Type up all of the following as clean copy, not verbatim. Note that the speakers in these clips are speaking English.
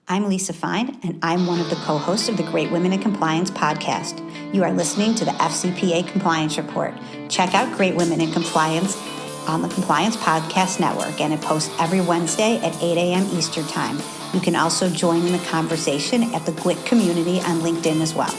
I'm Lisa Fine, and I'm one of the co-hosts of the Great Women in Compliance podcast. You are listening to the FCPA Compliance Report. Check out Great Women in Compliance on the Compliance Podcast Network, and it posts every Wednesday at 8 a.m. Eastern Time. You can also join in the conversation at the GWIC community on LinkedIn as well.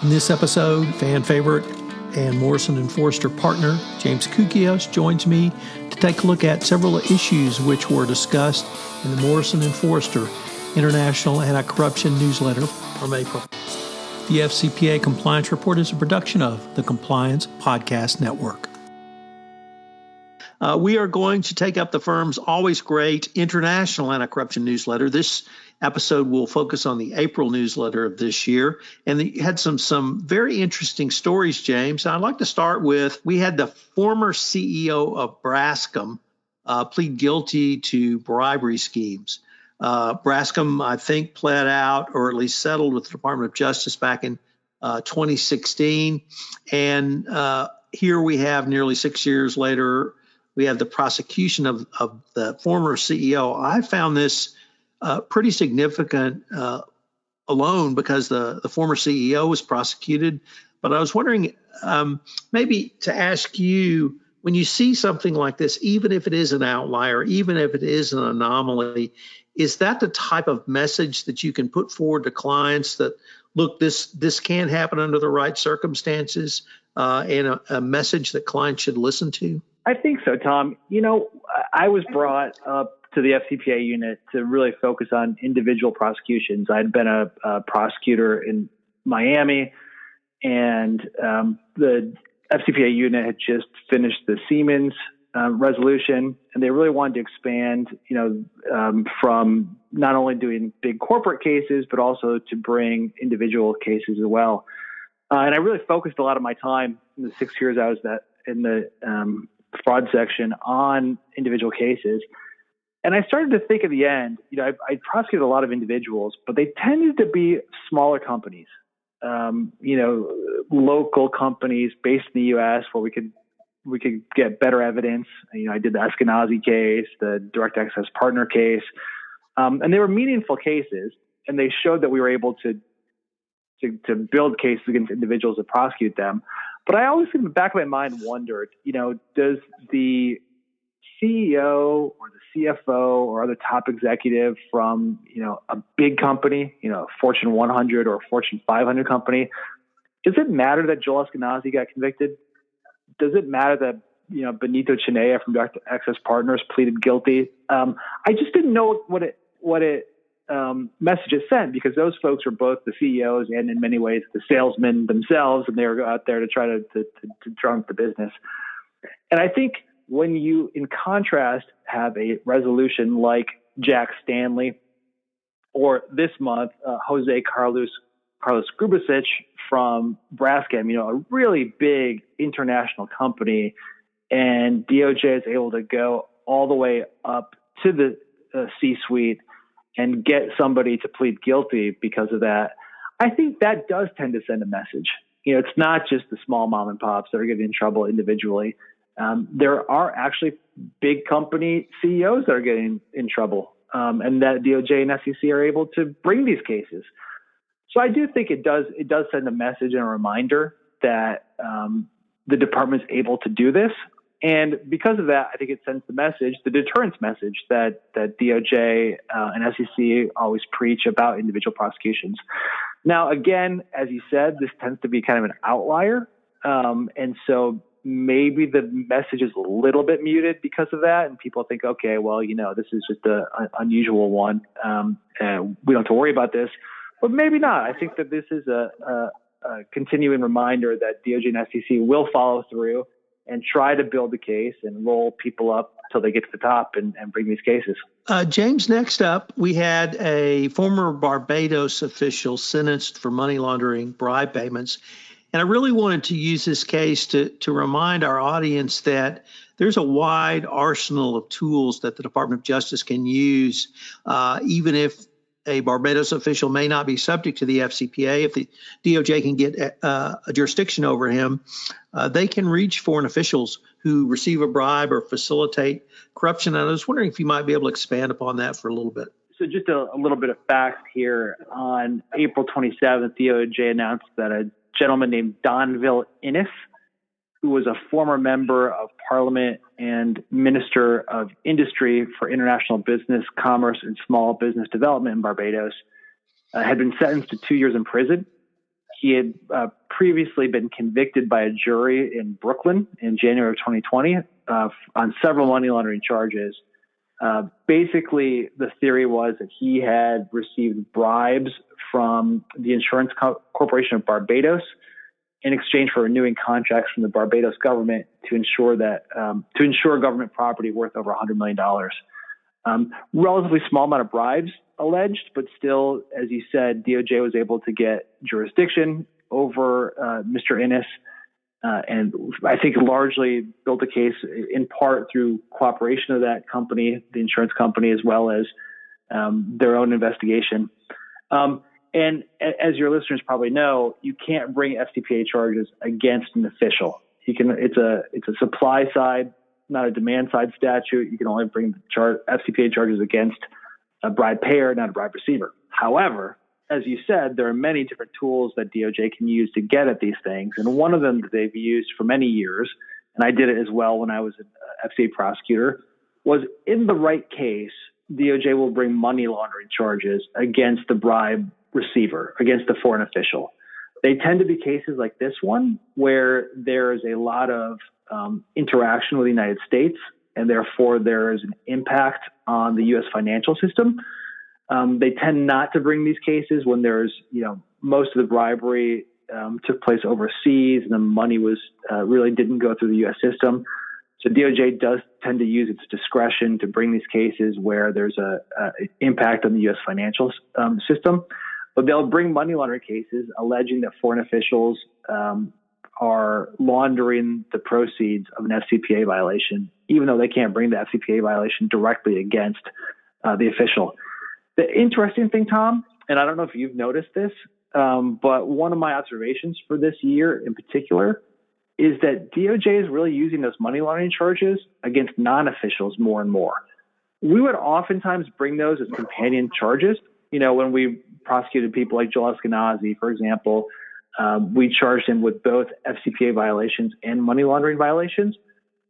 In this episode, fan favorite and Morrison and Foerster partner James Koukios joins me to take a look at several issues which were discussed in the Morrison and Foerster International Anti-Corruption newsletter from April. The FCPA Compliance Report is a production of the Compliance Podcast Network. We are going to take up the firm's always great International Anti-Corruption newsletter. This episode will focus on the April newsletter of this year, and it had some very interesting stories, James. I'd like to start with, we had the former CEO of Braskem plead guilty to bribery schemes. Braskem, I think, pled out or at least settled with the Department of Justice back in 2016. And here we have nearly 6 years later, we have the prosecution of the former CEO. I found this pretty significant alone because the former CEO was prosecuted. But I was wondering maybe to ask you, when you see something like this, even if it is an outlier, even if it is an anomaly, is that the type of message that you can put forward to clients that, look, this can happen under the right circumstances, and a message that clients should listen to? I think so, Tom. You know, I was brought up to the FCPA unit to really focus on individual prosecutions. I'd been a prosecutor in Miami, and the FCPA unit had just finished the Siemens resolution, and they really wanted to expand, from not only doing big corporate cases, but also to bring individual cases as well. And I really focused a lot of my time in the 6 years I was in the fraud section on individual cases. And I started to think at the end, I prosecuted a lot of individuals, but they tended to be smaller companies, local companies based in the U.S. where we could get better evidence. I did the Eskenazi case, the direct access partner case, and they were meaningful cases, and they showed that we were able to build cases against individuals and prosecute them. But I always, in the back of my mind, wondered, does the CEO or the CFO or other top executive from, a big company, a Fortune 100 or a Fortune 500 company, does it matter that Joel Eskenazi got convicted? Does it matter that, Benito Chinea from Direct Access Partners pleaded guilty? I just didn't know what it message it sent, because those folks were both the CEOs and in many ways the salesmen themselves, and they were out there to try to drum up the business. And I think when you, in contrast, have a resolution like Jack Stanley, or this month, Jose Carlos Grubasic from Braskem, a really big international company, and DOJ is able to go all the way up to the C-suite and get somebody to plead guilty because of that. I think that does tend to send a message. It's not just the small mom and pops that are getting in trouble individually. There are actually big company CEOs that are getting in trouble, and that DOJ and SEC are able to bring these cases. So I do think it does send a message and a reminder that the department's able to do this. And because of that, I think it sends the deterrence message that DOJ and SEC always preach about individual prosecutions. Now, again, as you said, this tends to be kind of an outlier. And so maybe the message is a little bit muted because of that. And people think, okay, well, this is just an unusual one. And we don't have to worry about this. But maybe not. I think that this is a continuing reminder that DOJ and SEC will follow through and try to build the case and roll people up until they get to the top and bring these cases. James, next up, we had a former Barbados official sentenced for money laundering bribe payments. And I really wanted to use this case to remind our audience that there's a wide arsenal of tools that the Department of Justice can use, even if a Barbados official may not be subject to the FCPA. If the DOJ can get a jurisdiction over him, they can reach foreign officials who receive a bribe or facilitate corruption. And I was wondering if you might be able to expand upon that for a little bit. So just a little bit of facts here. On April 27th, DOJ announced that a gentleman named Donville Innes, who was a former member of Parliament and Minister of Industry for International Business, Commerce, and Small Business Development in Barbados, had been sentenced to 2 years in prison. He had previously been convicted by a jury in Brooklyn in January of 2020 on several money laundering charges. Basically, the theory was that he had received bribes from the Insurance Corporation of Barbados in exchange for renewing contracts from the Barbados government to ensure government property worth over $100 million. Relatively small amount of bribes alleged, but still, as you said, DOJ was able to get jurisdiction over Mr. Innes, and I think largely built a case in part through cooperation of that company, the insurance company, as well as their own investigation. And as your listeners probably know, you can't bring FCPA charges against an official. It's a supply side, not a demand side statute. You can only bring FCPA charges against a bribe payer, not a bribe receiver. However, as you said, there are many different tools that DOJ can use to get at these things. And one of them that they've used for many years, and I did it as well when I was an FCA prosecutor, was in the right case, DOJ will bring money laundering charges against the bribe receiver, against the foreign official. They tend to be cases like this one, where there is a lot of interaction with the United States, and therefore there is an impact on the U.S. financial system. They tend not to bring these cases when there's, most of the bribery took place overseas and the money was really didn't go through the U.S. system. So DOJ does tend to use its discretion to bring these cases where there's a impact on the U.S. financial system. But they'll bring money laundering cases alleging that foreign officials are laundering the proceeds of an FCPA violation, even though they can't bring the FCPA violation directly against the official. The interesting thing, Tom, and I don't know if you've noticed this, but one of my observations for this year in particular is that DOJ is really using those money laundering charges against non-officials more and more. We would oftentimes bring those as companion charges. When we prosecuted people like Joel Eskenazi, for example, we charged him with both FCPA violations and money laundering violations.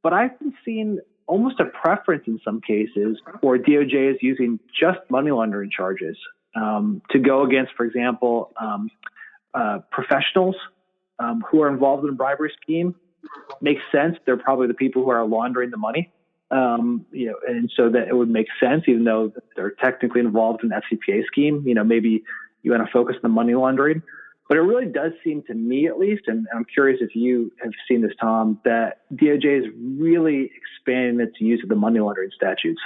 But I've been seeing almost a preference in some cases where DOJ is using just money laundering charges to go against, for example, professionals who are involved in a bribery scheme. Makes sense. They're probably the people who are laundering the money. And so that it would make sense, even though they're technically involved in the FCPA scheme. Maybe you want to focus on the money laundering. But it really does seem to me, at least, and I'm curious if you have seen this, Tom, that DOJ is really expanding its use of the money laundering statutes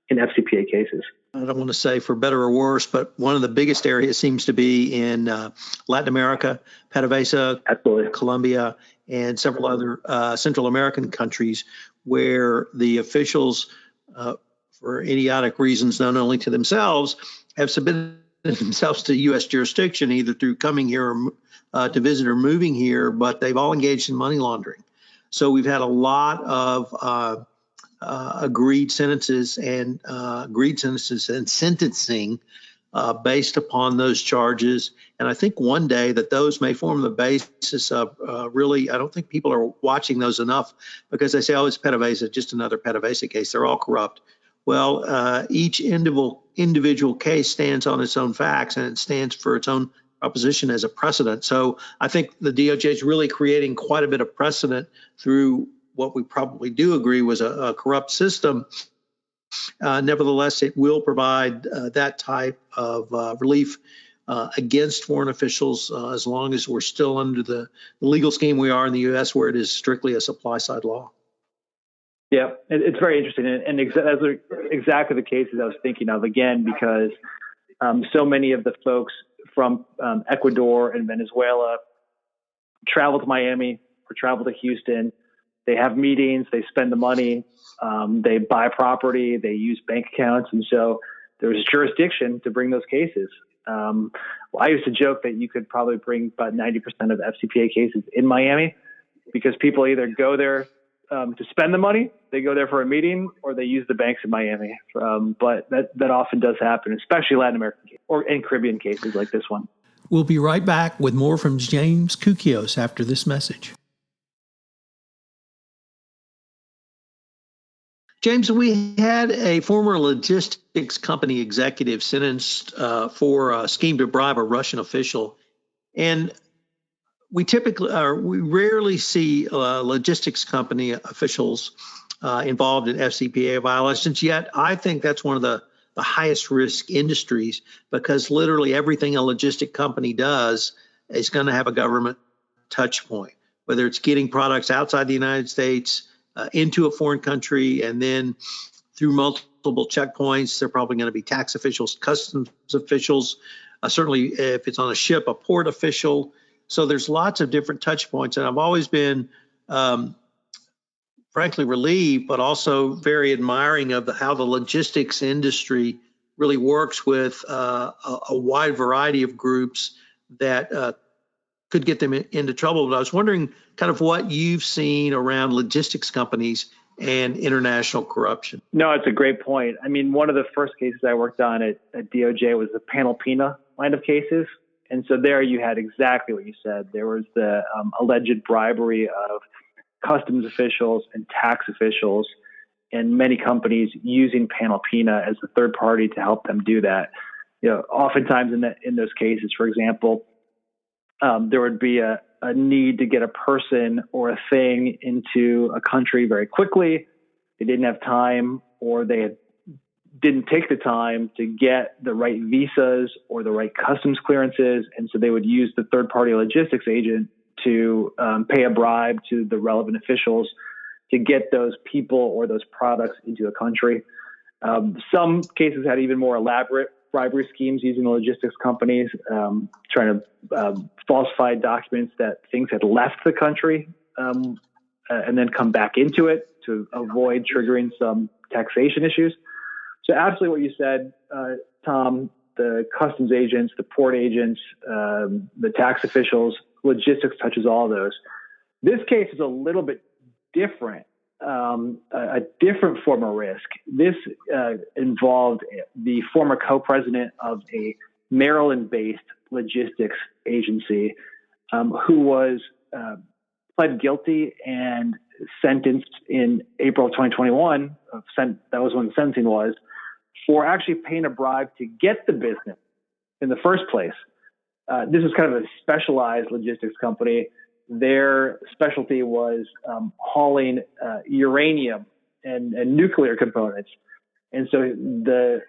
in FCPA cases. I don't want to say for better or worse, but one of the biggest areas seems to be in Latin America, PDVSA, Absolutely. Colombia, and several other Central American countries where the officials, for idiotic reasons known only to themselves, have submitted themselves to U.S. jurisdiction, either through coming here to visit or moving here, but they've all engaged in money laundering. So we've had a lot of agreed sentences and sentencing based upon those charges. And I think one day that those may form the basis of really, I don't think people are watching those enough because they say, oh, it's PDVSA, just another PDVSA case. They're all corrupt. Well, each individual case stands on its own facts and it stands for its own proposition as a precedent. So I think the DOJ is really creating quite a bit of precedent through what we probably do agree was a corrupt system. Nevertheless, it will provide that type of relief against foreign officials as long as we're still under the legal scheme we are in the U.S., where it is strictly a supply-side law. Yeah, it's very interesting, and those are exactly the cases I was thinking of, again, because so many of the folks from Ecuador and Venezuela travel to Miami or travel to Houston. They have meetings, they spend the money, they buy property, they use bank accounts, and so there's jurisdiction to bring those cases. I used to joke that you could probably bring about 90% of FCPA cases in Miami because people either go there to spend the money. They go there for a meeting, or they use the banks in Miami. But that often does happen, especially Latin American and Caribbean cases like this one. We'll be right back with more from James Koukios after this message. James, we had a former logistics company executive sentenced for a scheme to bribe a Russian official. And we rarely see logistics company officials involved in FCPA violations, yet I think that's one of the highest risk industries, because literally everything a logistic company does is going to have a government touch point, whether it's getting products outside the United States into a foreign country, and then through multiple checkpoints. They're probably going to be tax officials, customs officials, certainly if it's on a ship, a port official. So there's lots of different touch points, and I've always been frankly relieved, but also very admiring of how the logistics industry really works with a wide variety of groups that could get them into trouble. But I was wondering kind of what you've seen around logistics companies and international corruption. No, it's a great point. I mean, one of the first cases I worked on at DOJ was the Panalpina line of cases. And so there you had exactly what you said. There was the alleged bribery of customs officials and tax officials, and many companies using Panalpina as the third party to help them do that. Oftentimes in those cases, for example, there would be a need to get a person or a thing into a country very quickly. They didn't have time, or they didn't take the time to get the right visas or the right customs clearances. And so they would use the third-party logistics agent to pay a bribe to the relevant officials to get those people or those products into a country. Some cases had even more elaborate bribery schemes using the logistics companies, trying to falsify documents that things had left the country and then come back into it to avoid triggering some taxation issues. So absolutely what you said, Tom, the customs agents, the port agents, the tax officials, logistics touches all of those. This case is a little bit different, a different form of risk. This involved the former co-president of a Maryland-based logistics agency who was pled guilty and sentenced in April of 2021. That was when the sentencing was, for actually paying a bribe to get the business in the first place. This is kind of a specialized logistics company. Their specialty was hauling uranium and nuclear components. And so the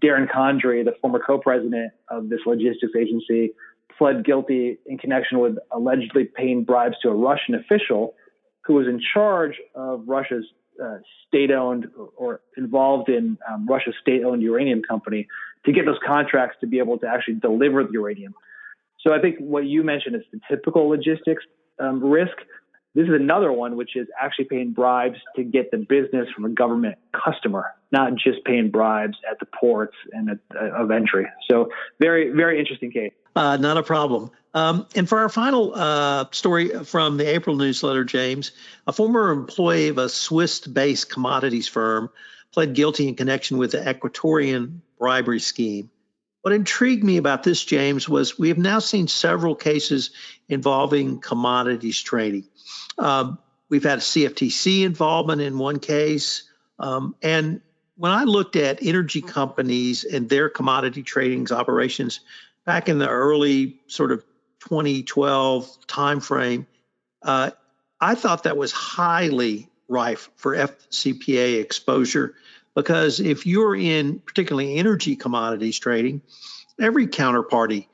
Darren Condrey, the former co-president of this logistics agency, pled guilty in connection with allegedly paying bribes to a Russian official who was in charge of Russia's state-owned or involved in Russia's state-owned uranium company to get those contracts to be able to actually deliver the uranium. So I think what you mentioned is the typical logistics risk. This is another one, which is actually paying bribes to get the business from a government customer, not just paying bribes at the ports and of entry. So very, very interesting case. Not a problem. And for our final story from the April newsletter, James, a former employee of a Swiss-based commodities firm pled guilty in connection with the Ecuadorian bribery scheme. What intrigued me about this, James, was we have now seen several cases involving commodities trading. We've had a CFTC involvement in one case. And when I looked at energy companies and their commodity trading operations back in the early sort of 2012 timeframe, I thought that was highly rife for FCPA exposure, because if you're in particularly energy commodities trading, every counterparty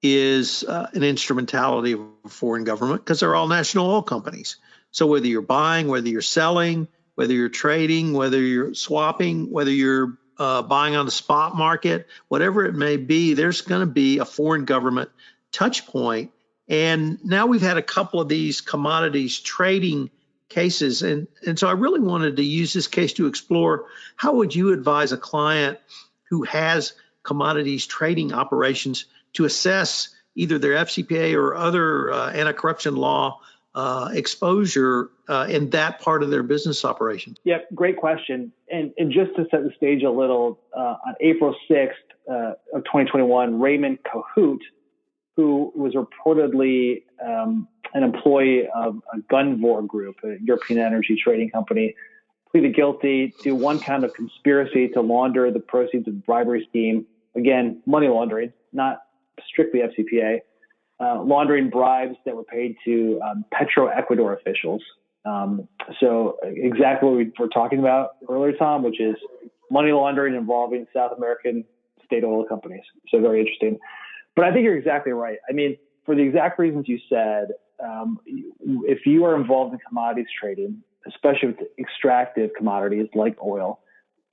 is an instrumentality of a foreign government, because they're all national oil companies. So whether you're buying, whether you're selling, whether you're trading, whether you're swapping, whether you're buying on the spot market, whatever it may be, there's going to be a foreign government touch point. And now we've had a couple of these commodities trading cases. And so I really wanted to use this case to explore, how would you advise a client who has commodities trading operations to assess either their FCPA or other anti-corruption law exposure in that part of their business operation? Yeah, great question. And just to set the stage a little, on April 6th of 2021, Raymond Cahoot, who was reportedly an employee of a Gunvor Group, a European energy trading company, pleaded guilty to one count of conspiracy to launder the proceeds of the bribery scheme. Again, money laundering, not strictly FCPA, laundering bribes that were paid to Ecuador officials. So exactly what we were talking about earlier, Tom, which is money laundering involving South American state oil companies. So very interesting. But I think you're exactly right. I mean, for the exact reasons you said, if you are involved in commodities trading, especially with extractive commodities like oil,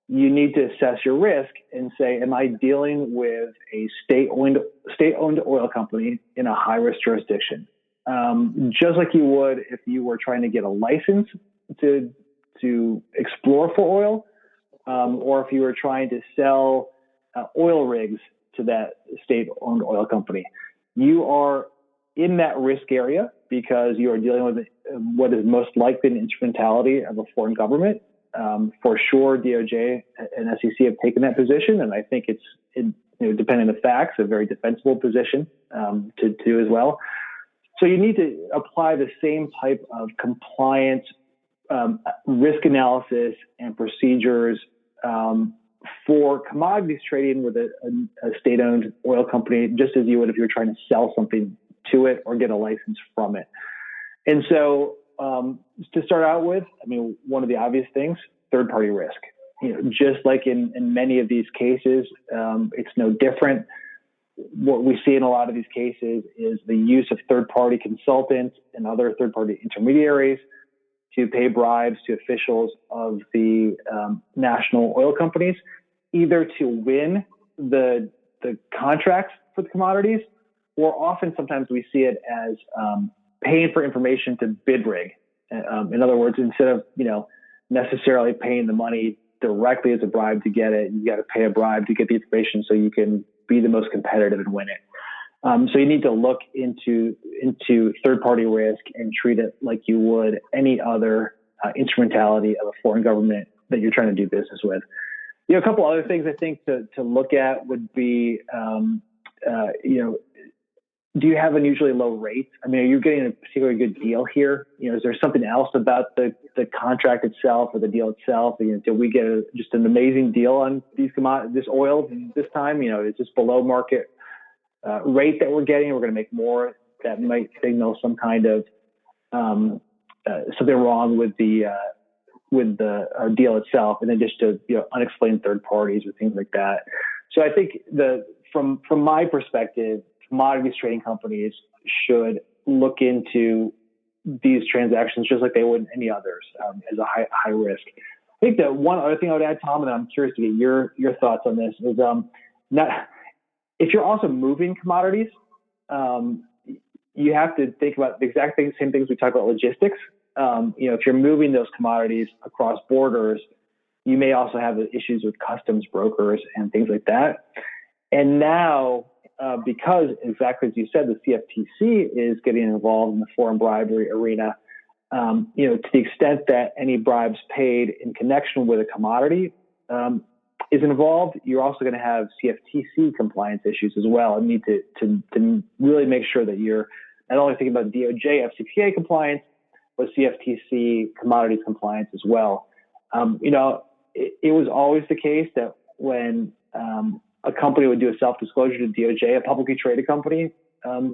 you need to assess your risk and say, am I dealing with a state-owned oil company in a high-risk jurisdiction? Just like you would if you were trying to get a license to explore for oil, or if you were trying to sell oil rigs to that state-owned oil company. You are in that risk area because you are dealing with what is most likely an instrumentality of a foreign government. For sure, DOJ and SEC have taken that position, and I think it's, depending on the facts, a very defensible position to do as well. So you need to apply the same type of compliance, risk analysis, and procedures for commodities trading with a state-owned oil company, just as you would if you were trying to sell something to it or get a license from it. And so to start out with, I mean, one of the obvious things, third-party risk. Just like in many of these cases, it's no different. What we see in a lot of these cases is the use of third-party consultants and other third-party intermediaries to pay bribes to officials of the national oil companies, either to win the contracts for the commodities, or often sometimes we see it as paying for information to bid rig. In other words, instead of necessarily paying the money directly as a bribe to get it, you got to pay a bribe to get the information so you can be the most competitive and win it. So you need to look into third-party risk and treat it like you would any other instrumentality of a foreign government that you're trying to do business with. A couple other things I think to look at would be, do you have unusually low rates? I mean, are you getting a particularly good deal here? Is there something else about the contract itself or the deal itself? Did we get just an amazing deal on this oil this time? Is this below market rate that we're getting? We're going to make more. That might signal some kind of something wrong with the deal itself, and then just to unexplained third parties or things like that. So I think from my perspective, commodities trading companies should look into these transactions just like they would any others as a high risk. I think that one other thing I would add, Tom, and I'm curious to get your thoughts on this, is if you're also moving commodities, you have to think about the exact same things we talk about logistics. If you're moving those commodities across borders, you may also have issues with customs brokers and things like that. And now, because exactly as you said, the CFTC is getting involved in the foreign bribery arena, to the extent that any bribes paid in connection with a commodity is involved, you're also going to have CFTC compliance issues as well, and need to really make sure that you're not only thinking about DOJ, FCPA compliance, but CFTC commodities compliance as well. It was always the case that when a company would do a self-disclosure to DOJ, a publicly traded company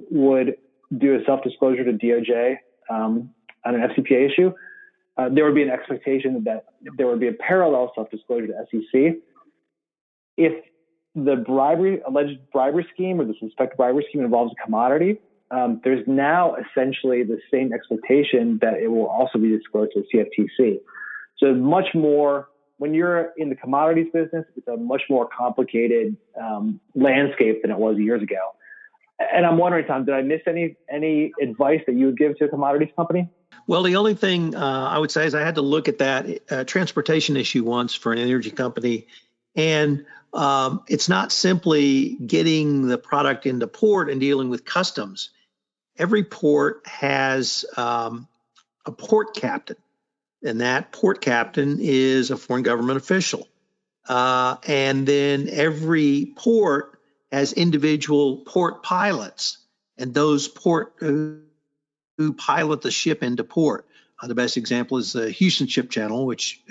would do a self-disclosure to DOJ on an FCPA issue, there would be an expectation that there would be a parallel self-disclosure to SEC. If the alleged bribery scheme or the suspected bribery scheme involves a commodity, there's now essentially the same expectation that it will also be disclosed to the CFTC. So much more, when you're in the commodities business, it's a much more complicated landscape than it was years ago. And I'm wondering, Tom, did I miss any advice that you would give to a commodities company? Well, the only thing I would say is I had to look at that transportation issue once for an energy company. And it's not simply getting the product into port and dealing with customs. every port has a port captain, and that port captain is a foreign government official. And then every port has individual port pilots, and those port who pilot the ship into port. The best example is the Houston Ship Channel, which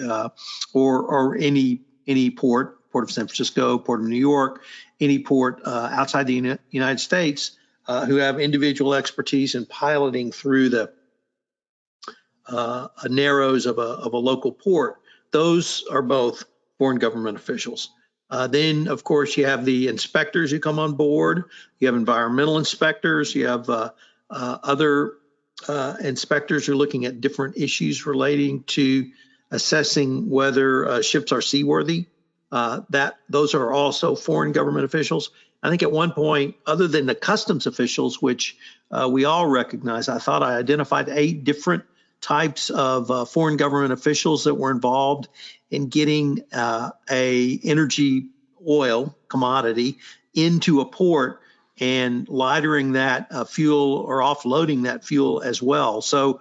or any port of San Francisco, Port of New York, any port outside the United States, who have individual expertise in piloting through the narrows of a local port. Those are both foreign government officials. Then, of course, you have the inspectors who come on board. You have environmental inspectors. You have other inspectors who are looking at different issues relating to assessing whether ships are seaworthy. Those are also foreign government officials. I think at one point, other than the customs officials, which we all recognize, I thought I identified 8 different types of foreign government officials that were involved in getting a energy oil commodity into a port and lightering that fuel or offloading that fuel as well. So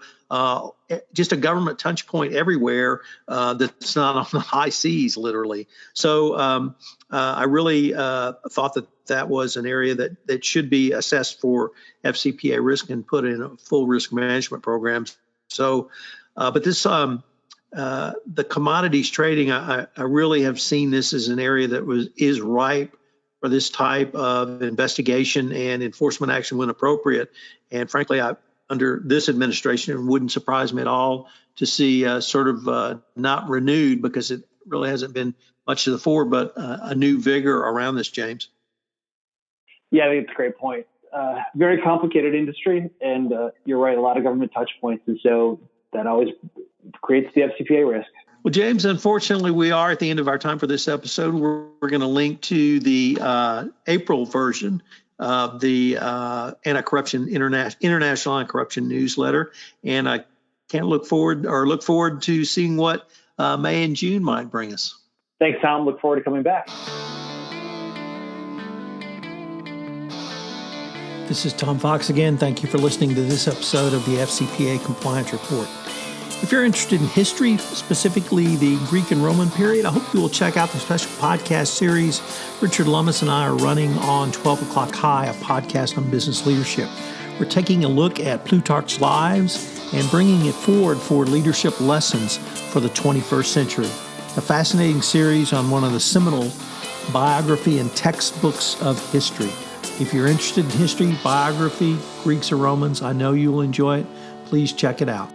just a government touch point everywhere that's not on the high seas, literally. So I really thought that was an area that should be assessed for FCPA risk and put in a full risk management programs. So, but this the commodities trading, I really have seen this as an area that is ripe for this type of investigation and enforcement action when appropriate. And frankly, under this administration, it wouldn't surprise me at all to see not renewed, because it really hasn't been much to the fore, but a new vigor around this, James. Yeah, I think it's a great point. Very complicated industry, and you're right, a lot of government touch points, and so that always creates the FCPA risk. Well, James, unfortunately, we are at the end of our time for this episode. We're going to link to the April version of the anti-corruption international anti-corruption newsletter, and I can't look forward to seeing what May and June might bring us. Thanks, Tom. Look forward to coming back. This is Tom Fox again. Thank you for listening to this episode of the FCPA Compliance Report. If you're interested in history, specifically the Greek and Roman period, I hope you will check out the special podcast series Richard Lummis and I are running on 12 O'Clock High, a podcast on business leadership. We're taking a look at Plutarch's lives and bringing it forward for leadership lessons for the 21st century. A fascinating series on one of the seminal biography and textbooks of history. If you're interested in history, biography, Greeks or Romans, I know you'll enjoy it. Please check it out.